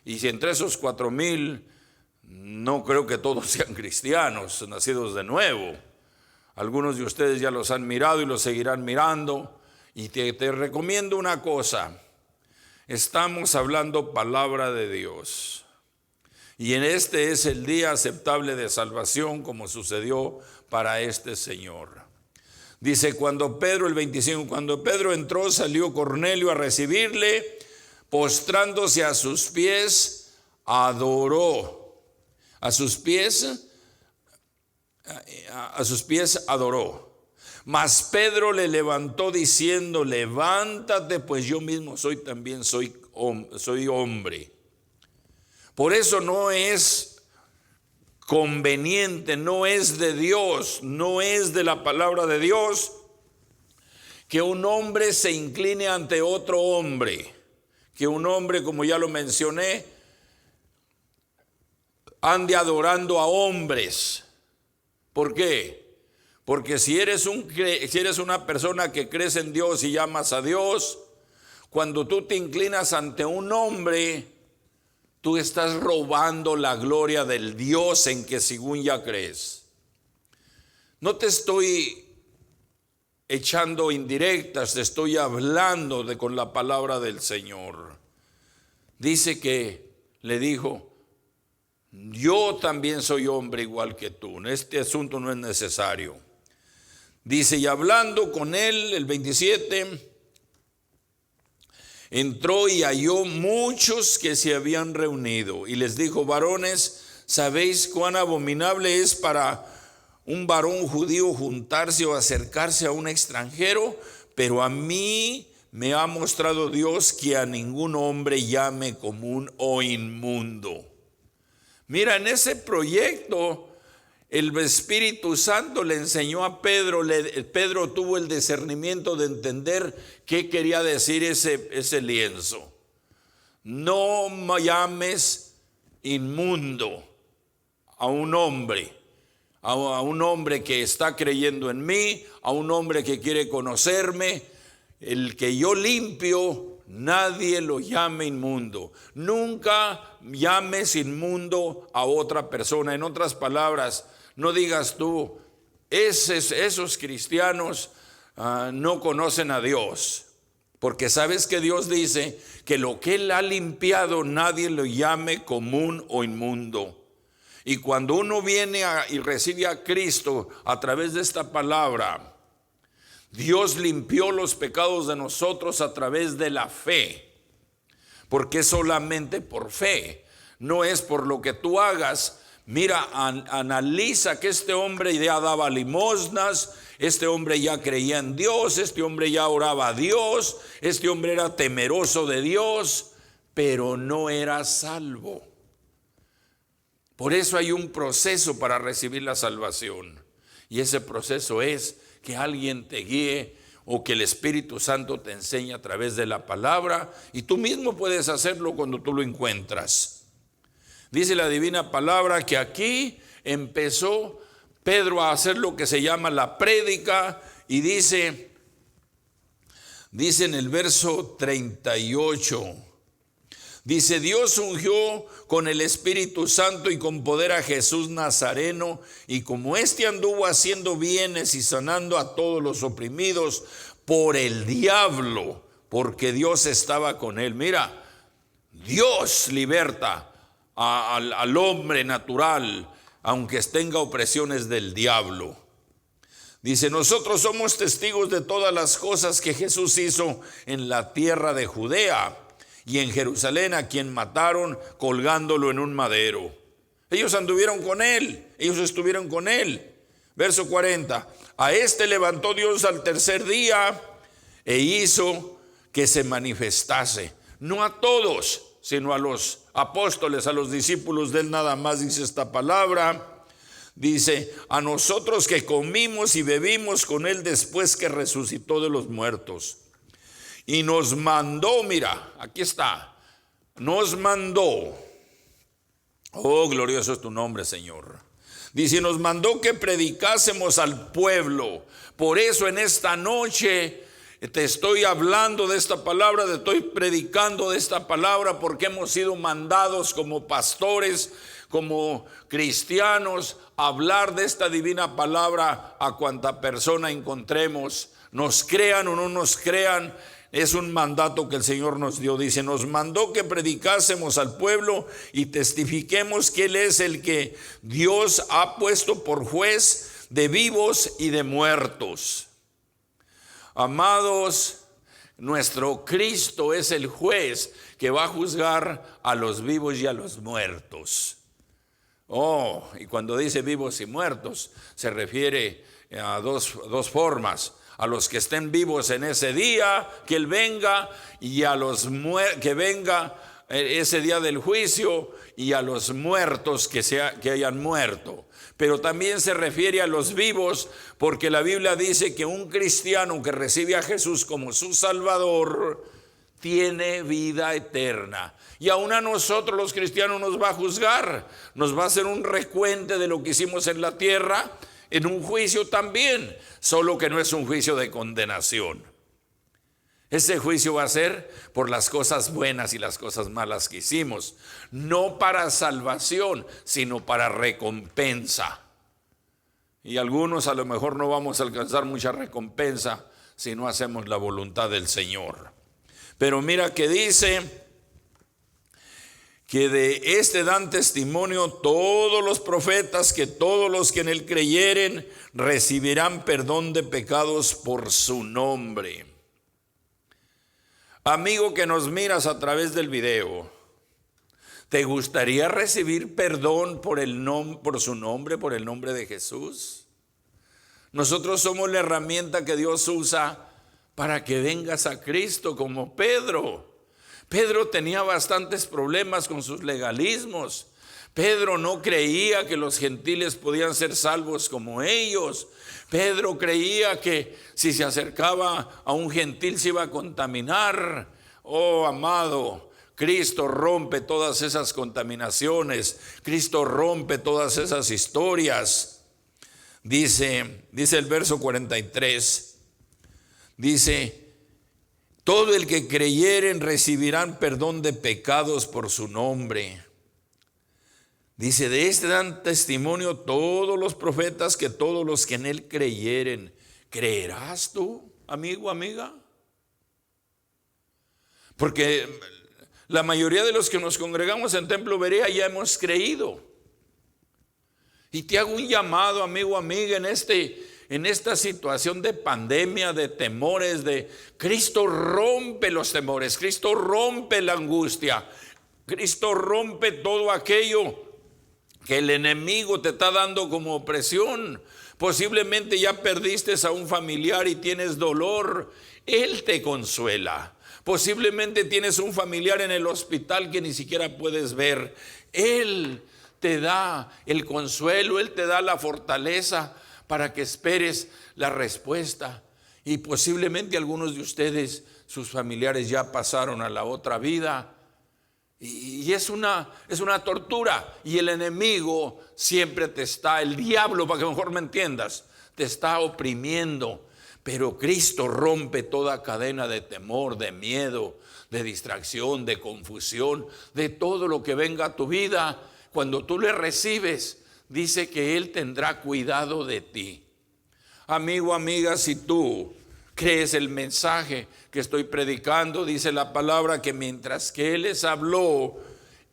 Y si entre esos 4,000, no creo que todos sean cristianos, nacidos de nuevo. Algunos de ustedes ya los han mirado y los seguirán mirando. Y te recomiendo una cosa. Estamos hablando palabra de Dios. Y en este es el día aceptable de salvación, como sucedió para este señor. Dice, cuando Pedro, el 25, cuando Pedro entró, salió Cornelio a recibirle, postrándose a sus pies, adoró. A sus pies adoró. Mas Pedro le levantó diciendo, levántate, pues yo mismo soy hombre. Por eso no es conveniente, no es de Dios, no es de la palabra de Dios que un hombre se incline ante otro hombre, que un hombre, como ya lo mencioné, ande adorando a hombres. ¿Por qué? Porque si eres una persona que crees en Dios y llamas a Dios, cuando tú te inclinas ante un hombre, tú estás robando la gloria del Dios en que según ya crees. No te estoy echando indirectas, te estoy hablando con la palabra del Señor. Dice que le dijo, yo también soy hombre igual que tú. Este asunto no es necesario. Dice, y hablando con él, el 27, entró y halló muchos que se habían reunido y les dijo, varones, ¿sabéis cuán abominable es para un varón judío juntarse o acercarse a un extranjero? Pero a mí me ha mostrado Dios que a ningún hombre llame común o inmundo. Mira, en ese proyecto el Espíritu Santo le enseñó a Pedro. Pedro tuvo el discernimiento de entender qué quería decir ese lienzo. No llames inmundo a un hombre que está creyendo en mí, a un hombre que quiere conocerme. El que yo limpio, nadie lo llame inmundo. Nunca llames inmundo a otra persona. En otras palabras, no digas tú, esos cristianos no conocen a Dios. Porque sabes que Dios dice que lo que Él ha limpiado nadie lo llame común o inmundo. Y cuando uno viene y recibe a Cristo a través de esta palabra, Dios limpió los pecados de nosotros a través de la fe. Porque es solamente por fe, no es por lo que tú hagas. Mira, analiza que este hombre ya daba limosnas, este hombre ya creía en Dios, este hombre ya oraba a Dios, este hombre era temeroso de Dios, pero no era salvo. Por eso hay un proceso para recibir la salvación. Y ese proceso es que alguien te guíe o que el Espíritu Santo te enseñe a través de la palabra, y tú mismo puedes hacerlo cuando tú lo encuentras. Dice la divina palabra que aquí empezó Pedro a hacer lo que se llama la prédica, y dice en el verso 38, dice, Dios ungió con el Espíritu Santo y con poder a Jesús Nazareno, y como éste anduvo haciendo bienes y sanando a todos los oprimidos por el diablo, porque Dios estaba con él. Mira, Dios liberta al hombre natural, aunque tenga opresiones del diablo. Dice, nosotros somos testigos de todas las cosas que Jesús hizo en la tierra de Judea y en Jerusalén, a quien mataron colgándolo en un madero. Ellos anduvieron con él, ellos estuvieron con él. Verso 40, a este levantó Dios al tercer día e hizo que se manifestase, no a todos, sino a los apóstoles, a los discípulos de él nada más, dice esta palabra. Dice, a nosotros que comimos y bebimos con él después que resucitó de los muertos. Y nos mandó, mira, aquí está, nos mandó. Oh, glorioso es tu nombre, Señor. Dice, nos mandó que predicásemos al pueblo. Por eso en esta noche te estoy hablando de esta palabra, te estoy predicando de esta palabra, porque hemos sido mandados como pastores, como cristianos, hablar de esta divina palabra a cuanta persona encontremos, nos crean o no nos crean. Es un mandato que el Señor nos dio. Dice, nos mandó que predicásemos al pueblo y testifiquemos que Él es el que Dios ha puesto por juez de vivos y de muertos. Amados, nuestro Cristo es el juez que va a juzgar a los vivos y a los muertos. Y cuando dice vivos y muertos, se refiere a dos formas. A los que estén vivos en ese día, que Él venga, y a los que venga ese día del juicio, y a los muertos que hayan muerto. Pero también se refiere a los vivos, porque la Biblia dice que un cristiano que recibe a Jesús como su Salvador tiene vida eterna. Y aún a nosotros los cristianos nos va a juzgar, nos va a hacer un recuento de lo que hicimos en la tierra, en un juicio también, solo que no es un juicio de condenación. Ese juicio va a ser por las cosas buenas y las cosas malas que hicimos, no para salvación, sino para recompensa. Y algunos a lo mejor no vamos a alcanzar mucha recompensa si no hacemos la voluntad del Señor. Pero mira que dice que de este dan testimonio todos los profetas, que todos los que en Él creyeren recibirán perdón de pecados por su nombre. Amigo que nos miras a través del video, ¿te gustaría recibir perdón por su nombre, por el nombre de Jesús? Nosotros somos la herramienta que Dios usa para que vengas a Cristo, como Pedro. Pedro tenía bastantes problemas con sus legalismos. Pedro no creía que los gentiles podían ser salvos como ellos. Pedro creía que si se acercaba a un gentil se iba a contaminar. Oh, amado, Cristo rompe todas esas contaminaciones. Cristo rompe todas esas historias. Dice el verso 43, dice: todo el que creyeren recibirán perdón de pecados por su nombre. Dice, de este dan testimonio todos los profetas, que todos los que en Él creyeren. ¿Creerás tú, amigo, amiga? Porque la mayoría de los que nos congregamos en Templo Berea ya hemos creído. Y te hago un llamado, amigo, amiga, en esta situación de pandemia, de temores, Cristo rompe los temores, Cristo rompe la angustia, Cristo rompe todo aquello que el enemigo te está dando como opresión. Posiblemente ya perdiste a un familiar y tienes dolor, Él te consuela. Posiblemente tienes un familiar en el hospital que ni siquiera puedes ver, Él te da el consuelo, Él te da la fortaleza para que esperes la respuesta. Y posiblemente algunos de ustedes, sus familiares ya pasaron a la otra vida. Y es una tortura. Y el enemigo siempre el diablo, para que mejor me entiendas, te está oprimiendo. Pero Cristo rompe toda cadena de temor, de miedo, de distracción, de confusión, de todo lo que venga a tu vida. Cuando tú le recibes, dice que Él tendrá cuidado de ti. Amigo, amiga, si tú crees el mensaje que estoy predicando, dice la palabra que mientras que Él les habló,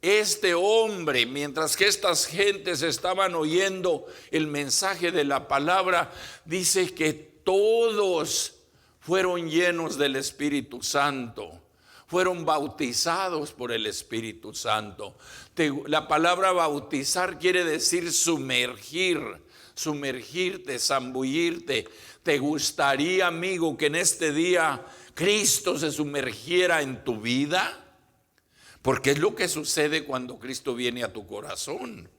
este hombre, mientras que estas gentes estaban oyendo el mensaje de la palabra, dice que todos fueron llenos del Espíritu Santo. Fueron bautizados por el Espíritu Santo. La palabra bautizar quiere decir sumergirte, zambullirte. ¿Te gustaría, amigo, que en este día Cristo se sumergiera en tu vida? Porque es lo que sucede cuando Cristo viene a tu corazón.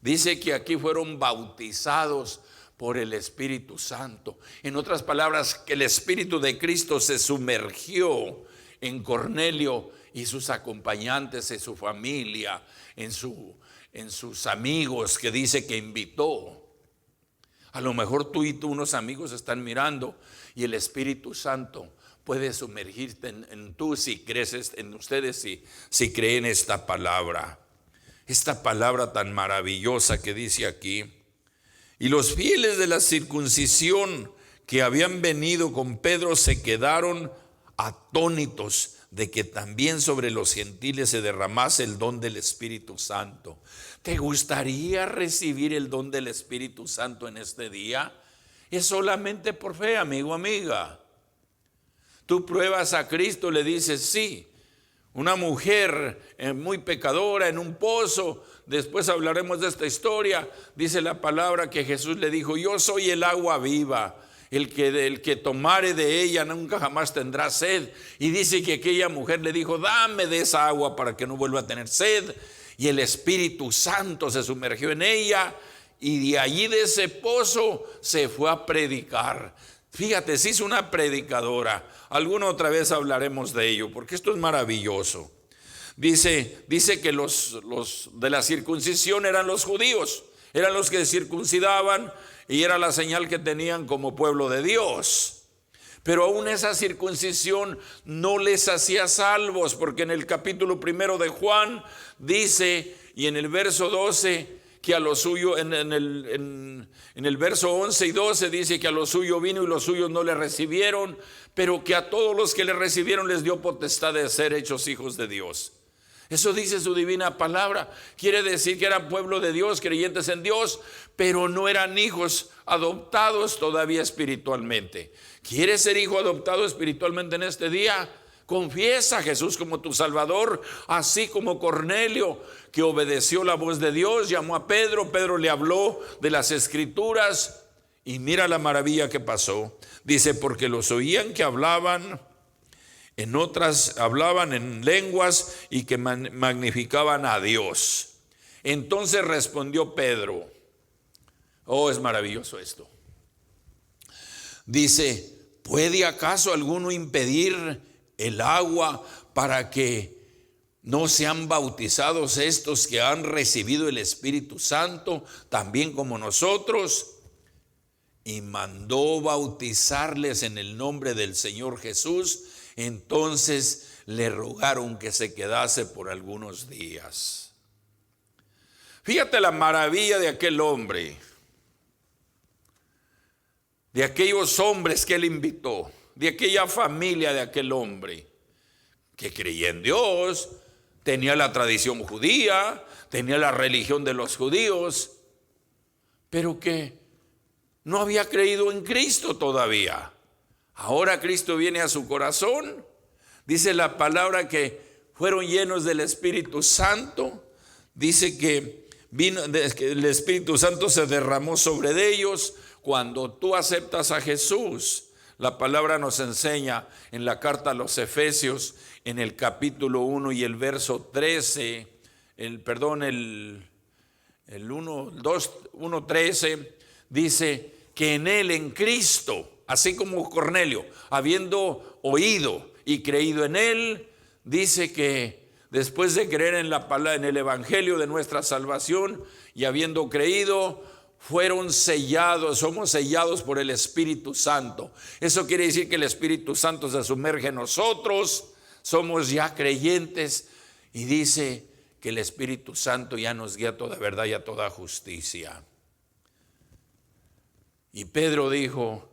Dice que aquí fueron bautizados por el Espíritu Santo. En otras palabras, que el Espíritu de Cristo se sumergió en Cornelio y sus acompañantes, en su familia, en sus amigos que dice que invitó. A lo mejor tú y unos amigos están mirando y el Espíritu Santo puede sumergirte en tú si crees en ustedes, si creen esta palabra. esta palabra tan maravillosa que dice aquí. Y los fieles de la circuncisión que habían venido con Pedro se quedaron atónitos de que también sobre los gentiles se derramase el don del Espíritu Santo. ¿Te gustaría recibir el don del Espíritu Santo en este día? Es solamente por fe, amigo, amiga. Tú pruebas a Cristo, le dices sí. Una mujer muy pecadora en un pozo, después hablaremos de esta historia, dice la palabra que Jesús le dijo: yo soy el agua viva, el que tomare de ella nunca jamás tendrá sed. Y dice que aquella mujer le dijo: dame de esa agua para que no vuelva a tener sed. Y el Espíritu Santo se sumergió en ella, y de allí, de ese pozo, se fue a predicar. Fíjate, se hizo una predicadora. Alguna otra vez hablaremos de ello, porque esto es maravilloso. Dice que los de la circuncisión eran los judíos, eran los que circuncidaban, y era la señal que tenían como pueblo de Dios. Pero aún esa circuncisión no les hacía salvos, porque en el capítulo 1 de Juan dice, y en el verso 12, que a lo suyo, en el verso 11 y 12 dice que a lo suyo vino y los suyos no le recibieron, pero que a todos los que le recibieron les dio potestad de ser hechos hijos de Dios. Eso dice su divina palabra. Quiere decir que eran pueblo de Dios, creyentes en Dios, pero no eran hijos adoptados todavía espiritualmente. ¿Quieres ser hijo adoptado espiritualmente en este día? Confiesa a Jesús como tu Salvador, así como Cornelio, que obedeció la voz de Dios, llamó a Pedro. Pedro le habló de las Escrituras, y mira la maravilla que pasó. Dice: porque los oían que hablaban en lenguas y que magnificaban a Dios. Entonces respondió Pedro. Oh, es maravilloso esto. Dice: ¿puede acaso alguno impedir el agua para que no sean bautizados estos que han recibido el Espíritu Santo, también como nosotros? Y mandó bautizarles en el nombre del Señor Jesús. Entonces le rogaron que se quedase por algunos días. Fíjate la maravilla de aquel hombre, de aquellos hombres que él invitó, de aquella familia de aquel hombre que creía en Dios, tenía la tradición judía, tenía la religión de los judíos, pero que no había creído en Cristo todavía. Ahora Cristo viene a su corazón. Dice la palabra que fueron llenos del Espíritu Santo. Dice que el Espíritu Santo se derramó sobre ellos. Cuando tú aceptas a Jesús, la palabra nos enseña en la carta a los Efesios, en el capítulo 1 y el verso 13, el 1:13, dice que en él, en Cristo, así como Cornelio, habiendo oído y creído en él, dice que después de creer en el evangelio de nuestra salvación y habiendo creído, fueron sellados, somos sellados por el Espíritu Santo. Eso quiere decir que el Espíritu Santo se sumerge en nosotros, somos ya creyentes, y dice que el Espíritu Santo ya nos guía a toda verdad y a toda justicia. Y Pedro dijo: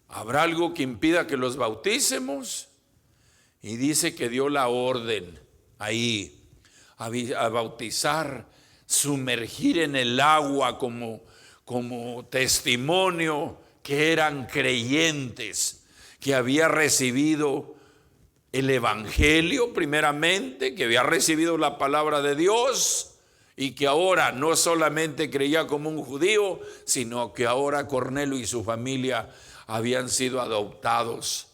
¿habrá algo que impida que los bauticemos? Y dice que dio la orden ahí a bautizar, sumergir en el agua como testimonio que eran creyentes, que había recibido el evangelio primeramente, que había recibido la palabra de Dios, y que ahora no solamente creía como un judío, sino que ahora Cornelio y su familia habían sido adoptados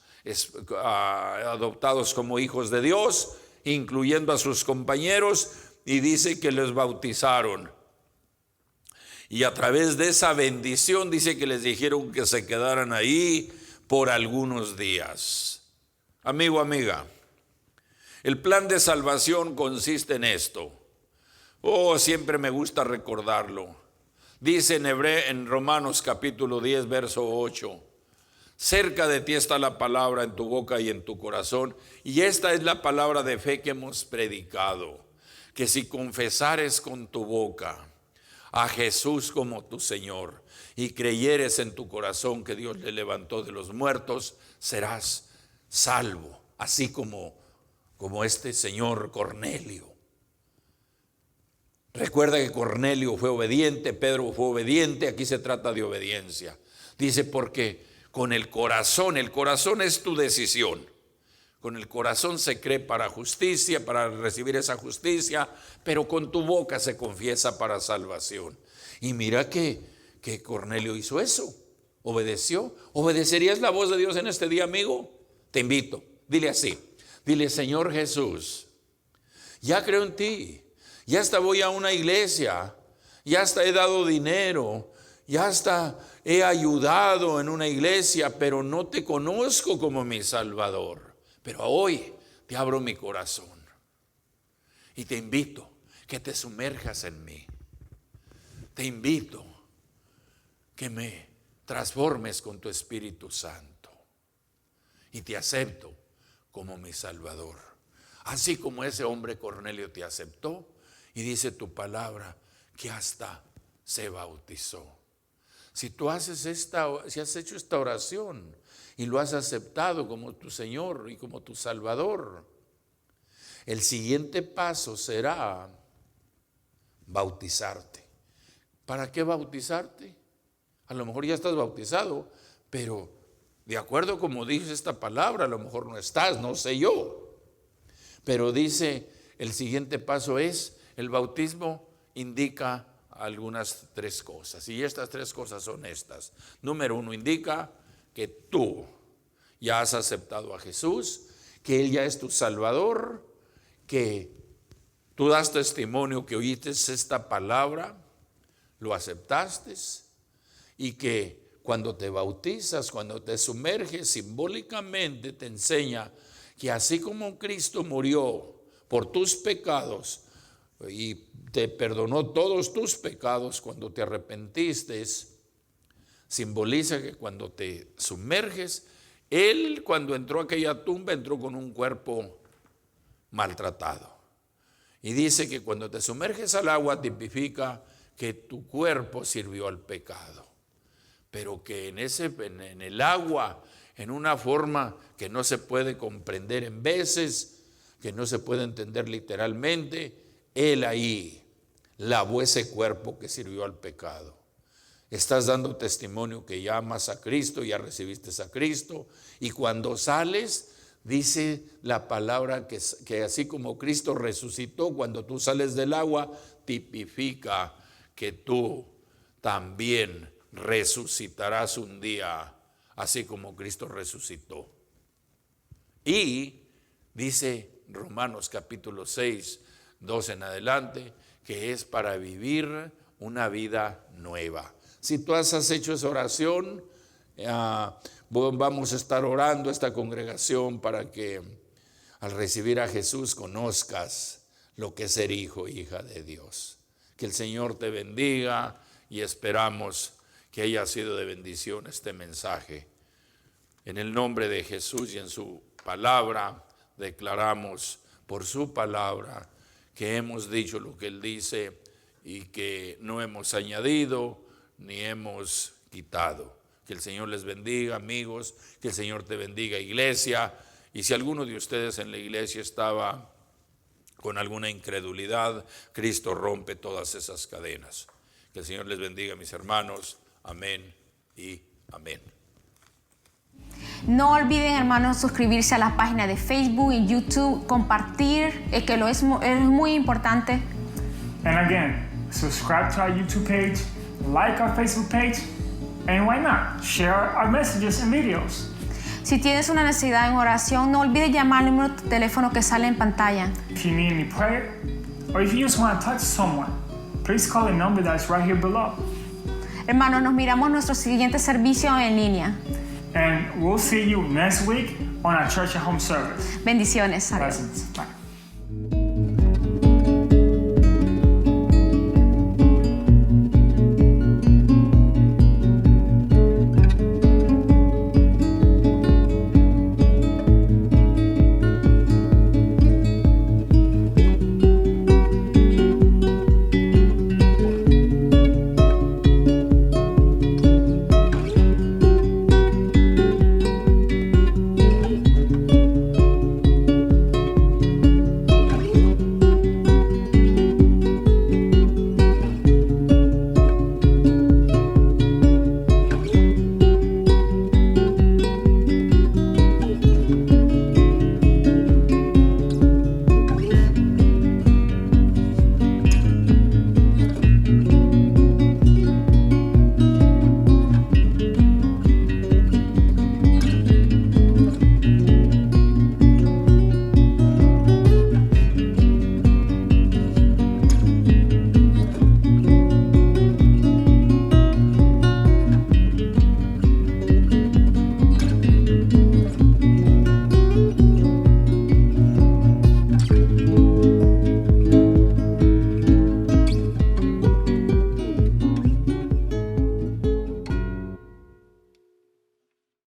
como hijos de Dios, incluyendo a sus compañeros, y dice que les bautizaron. Y a través de esa bendición dice que les dijeron que se quedaran ahí por algunos días. Amigo, amiga, el plan de salvación consiste en esto. Oh, siempre me gusta recordarlo. Dice en Romanos capítulo 10, verso 8: cerca de ti está la palabra en tu boca y en tu corazón, y esta es la palabra de fe que hemos predicado, que si confesares con tu boca a Jesús como tu Señor y creyeres en tu corazón que Dios le levantó de los muertos, serás salvo, así como este señor Cornelio. Recuerda que Cornelio fue obediente, Pedro fue obediente, aquí se trata de obediencia. Dice, porque con el corazón es tu decisión. Con el corazón se cree para justicia, para recibir esa justicia, pero con tu boca se confiesa para salvación. Y mira que Cornelio hizo eso, obedeció. ¿Obedecerías la voz de Dios en este día, amigo? Te invito, dile así, dile: Señor Jesús, ya creo en ti, ya hasta voy a una iglesia, ya hasta he dado dinero, ya hasta he ayudado en una iglesia, pero no te conozco como mi Salvador. Pero hoy te abro mi corazón y te invito que te sumerjas en mí. Te invito que me transformes con tu Espíritu Santo y te acepto como mi Salvador. Así como ese hombre Cornelio te aceptó, y dice tu palabra que hasta se bautizó. Si tú has hecho esta oración y lo has aceptado como tu Señor y como tu Salvador, el siguiente paso será bautizarte. ¿Para qué bautizarte? A lo mejor ya estás bautizado, pero de acuerdo como dice esta palabra, a lo mejor no estás, no sé yo. Pero dice, el siguiente paso es, el bautismo indica algunas 3 cosas, y estas 3 cosas son estas. Número 1, indica que tú ya has aceptado a Jesús, que Él ya es tu Salvador, que tú das testimonio que oíste esta palabra, lo aceptaste, y que cuando te bautizas, cuando te sumerges, simbólicamente te enseña que así como Cristo murió por tus pecados y te perdonó todos tus pecados cuando te arrepentiste, simboliza que cuando te sumerges, Él cuando entró a aquella tumba entró con un cuerpo maltratado. Y dice que cuando te sumerges al agua tipifica que tu cuerpo sirvió al pecado, pero que en el agua, en una forma que no se puede comprender en veces, que no se puede entender literalmente, Él ahí lavó ese cuerpo que sirvió al pecado. Estás dando testimonio que ya amas a Cristo, ya recibiste a Cristo, y cuando sales, dice la palabra que así como Cristo resucitó, cuando tú sales del agua, tipifica que tú también resucitarás un día, así como Cristo resucitó. Y dice Romanos capítulo 6, 2 en adelante, que es para vivir una vida nueva. Si tú has hecho esa oración, vamos a estar orando esta congregación para que al recibir a Jesús conozcas lo que es ser hijo o hija de Dios. Que el Señor te bendiga y esperamos que haya sido de bendición este mensaje. En el nombre de Jesús y en su palabra declaramos por su palabra que hemos dicho lo que Él dice y que no hemos añadido ni hemos quitado. Que el Señor les bendiga, amigos, que el Señor te bendiga, iglesia. Y si alguno de ustedes en la iglesia estaba con alguna incredulidad, Cristo rompe todas esas cadenas. Que el Señor les bendiga, mis hermanos. Amén y amén. No olviden, hermanos, suscribirse a la página de Facebook y YouTube, compartir, que es muy importante. And again, subscribe to our YouTube page, like our Facebook page, and why not, share our messages and videos. Si tienes una necesidad en oración, no olvides llamar al número de teléfono que sale en pantalla. If you need any prayer, or if you just want to touch someone, please call the number that's right here below. Hermanos, nos miramos en nuestro siguiente servicio en línea. And we'll see you next week on our Church at Home service. Bendiciones. Adiós. Blessings. Bye.